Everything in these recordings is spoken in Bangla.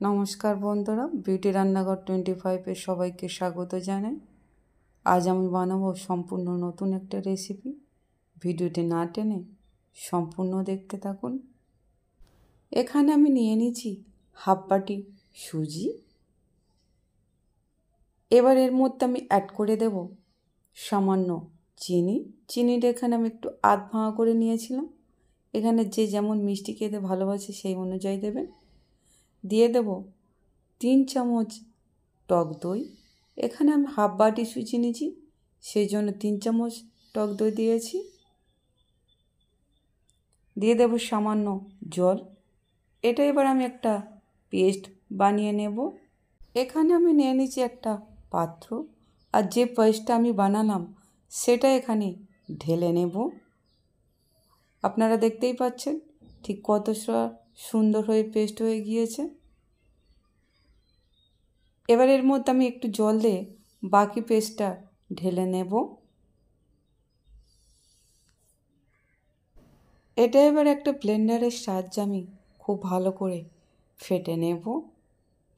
নমস্কার বন্ধুরা, বিউটি রান্নাঘর 25-এ সবাইকে স্বাগত জানাই। আজ আমি বানাবো সম্পূর্ণ নতুন একটা রেসিপি। ভিডিওটি না টেনে সম্পূর্ণ দেখতে থাকুন। এখানে আমি নিয়ে নিয়েছি হাফ বাটি সুজি। এবার এর মধ্যে আমি অ্যাড করে দেব সামান্য চিনি। চিনিটা এখানে আমি একটু আধ ভাঙা করে নিয়েছিলাম। এখানে যে যেমন মিষ্টি খেতে ভালোবাসে সেই অনুযায়ী দেবেন। দিয়ে দেব 3 চামচ টক দই। এখানে আমি হাফ বাটি সুজি নিয়েছি, সেই জন্য 3 চামচ টক দই দিয়েছি। দিয়ে দেব সামান্য জল। এটা এবার আমি একটা পেস্ট বানিয়ে নেব। এখানে আমি নিয়ে নিয়েছি একটা পাত্র, আর যে পেস্টটা আমি বানালাম সেটা এখানে ঢেলে নেব। আপনারা দেখতেই পাচ্ছেন ঠিক কতটা সুন্দর হয়ে পেস্ট হয়ে গিয়েছে। এবার এর মধ্যে আমি একটু জল দিয়ে বাকি পেস্টটা ঢেলে নেব। এটা এবার একটা ব্লেন্ডারের সাহায্যে আমি খুব ভালো করে ফেটে নেব,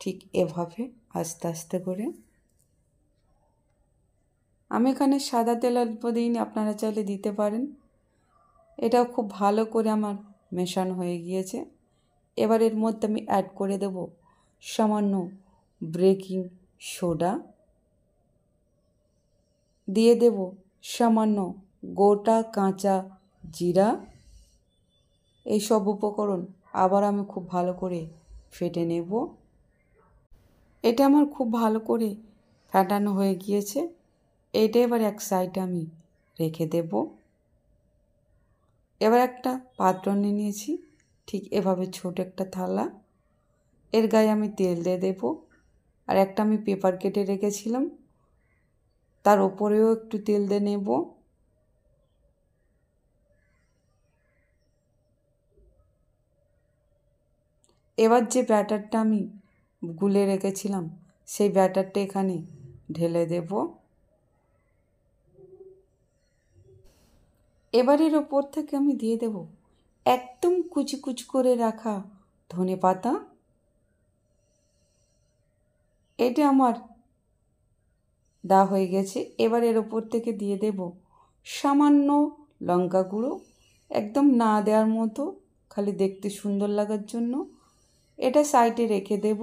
ঠিক এভাবে আস্তে আস্তে করে। আমি এখানে সাদা তেল অল্প দিইনি, আপনারা চাইলে দিতে পারেন। এটাও খুব ভালো করে আমার মেশানো হয়ে গিয়েছে। এবার এর মধ্যে আমি অ্যাড করে দেব সামান্য বেকিং সোডা। দিয়ে দেব সামান্য গোটা কাঁচা জিরা। এই সব উপকরণ আবার আমি খুব ভালো করে ফেটে নেব। এটা আমার খুব ভালো করে ফেটানো হয়ে গিয়েছে। এইটা এবার এক সাইডে আমি রেখে দেব। এবার একটা পাত্র নিয়ে নিয়েছি, ঠিক এভাবে ছোট একটা থালা। এর গায়ে আমি তেল দিয়ে দেব। আর একটা আমি পেপার কেটে রেখেছিলাম, তার ওপরেও একটু তেল দিয়ে নেব। এবার যে ব্যাটারটা আমি গুলে রেখেছিলাম সেই ব্যাটারটা এখানে ঢেলে দেব। এবার এর ওপর থেকে আমি দিয়ে দেব একদম কুচি কুচি করে রাখা ধনেপাতা। এটা আমার দেওয়া হয়ে গেছে। এবার এর ওপর থেকে দিয়ে দেব সামান্য লঙ্কা গুঁড়ো, একদম না দেওয়ার মতো, খালি দেখতে সুন্দর লাগার জন্য। এটা সাইডে রেখে দেব।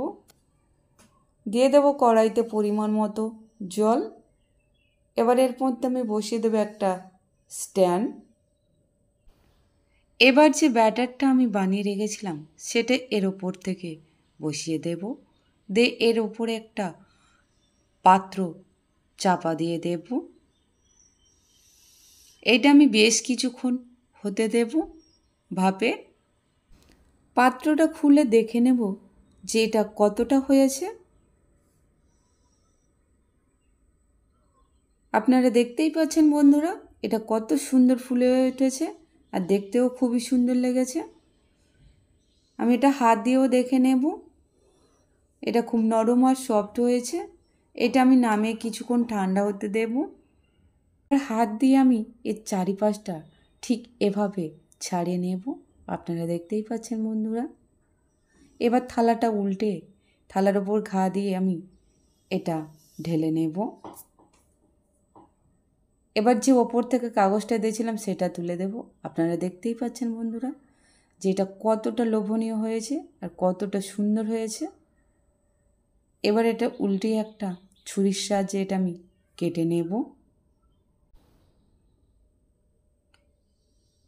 দিয়ে দেব কড়াইতে পরিমাণ মতো জল। এবার এর মধ্যে আমি বসিয়ে দেবো একটা স্ট্যান্ড। এবার যে ব্যাটারটা আমি বানিয়ে রেখেছিলাম সেটা এর ওপর থেকে বসিয়ে দেব। দিয়ে এর ওপরে একটা পাত্র চাপা দিয়ে দেব। এইটা আমি বেশ কিছুক্ষণ হতে দেব ভাপে। পাত্রটা খুলে দেখে নেব যে এটা কতটা হয়েছে। আপনারা দেখতেই পাচ্ছেন বন্ধুরা, এটা কত সুন্দর ফুলে উঠেছে আর দেখতেও খুবই সুন্দর লেগেছে। আমি এটা হাত দিয়েও দেখে নেব। এটা খুব নরম আর সফট হয়েছে। এটা আমি নামিয়ে কিছুক্ষণ ঠান্ডা হতে দেব। হাত দিয়ে আমি এর চারিপাশটা ঠিক এভাবে ছাড়িয়ে নেব। আপনারা দেখতেই পাচ্ছেন বন্ধুরা। এবার থালাটা উল্টে থালার ওপর ঘা দিয়ে আমি এটা ঢেলে নেব। এবার যে ওপর থেকে কাগজটা দিয়েছিলাম সেটা তুলে দেব। আপনারা দেখতেই পাচ্ছেন বন্ধুরা যে এটা কতটা লোভনীয় হয়েছে আর কতটা সুন্দর হয়েছে। এবার এটা উল্টে একটা ছুরির সাহায্যে এটা আমি কেটে নেব।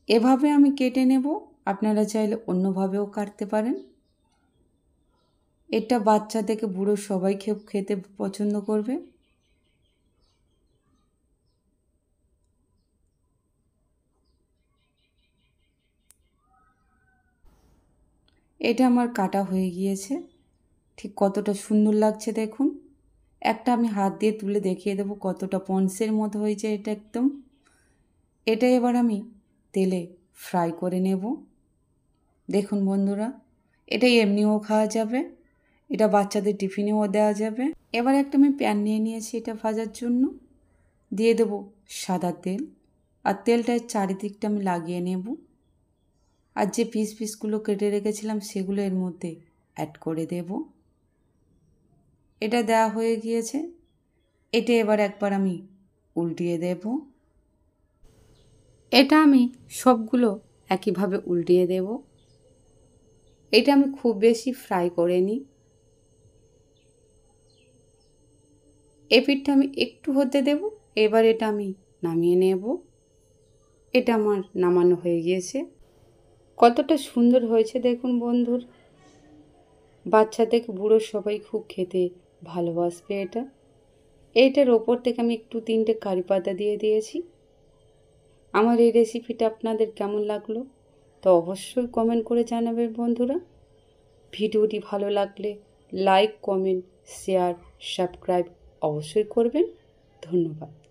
এভাবে আমি কেটে নেব। আপনারা চাইলে অন্যভাবেও কাটতে পারেন। এটা বাচ্চা থেকে বুড়ো সবাই খেতে পছন্দ করবে। এটা আমার কাটা হয়ে গিয়েছে। ঠিক কতটা সুন্দর লাগছে দেখুন। একটা আমি হাত দিয়ে তুলে দেখিয়ে দেবো কতটা পন্সের মতো হয়েছে এটা একদম। এটা এবার আমি তেলে ফ্রাই করে নেব। দেখুন বন্ধুরা, এটা এমনিও খাওয়া যাবে, এটা বাচ্চাদের টিফিনেও দেওয়া যাবে। এবার একটা আমি প্যান নিয়ে নিয়েছি এটা ভাজার জন্য। দিয়ে দেব সাদা তেল, আর তেলটার চারিদিকটা আমি লাগিয়ে নেব। আর যে পিসগুলো কেটে রেখেছিলাম সেগুলো এর মধ্যে অ্যাড করে দেব। এটা দেওয়া হয়ে গিয়েছে। এটা এবার একবার আমি উল্টিয়ে দেব। এটা আমি সবগুলো একইভাবে উল্টিয়ে দেব। এটা আমি খুব বেশি ফ্রাই করে নিই। এই পিঠটা আমি একটু হতে দেব। এবার এটা আমি নামিয়ে নেব। এটা আমার নামানো হয়ে গিয়েছে। কতটা সুন্দর হয়েছে দেখুন বন্ধুর। বাচ্চা থেকে বুড়ো সবাই খুব খেতে ভালোবাসবে এটা। এইটার ওপর থেকে আমি একটু 3টে কারি পাতা দিয়ে দিয়েছি। আমার এই রেসিপিটা আপনাদের কেমন লাগলো তো অবশ্যই কমেন্ট করে জানাবেন বন্ধুরা। ভিডিওটি ভালো লাগলে লাইক, কমেন্ট, শেয়ার, সাবস্ক্রাইব অবশ্যই করবেন। ধন্যবাদ।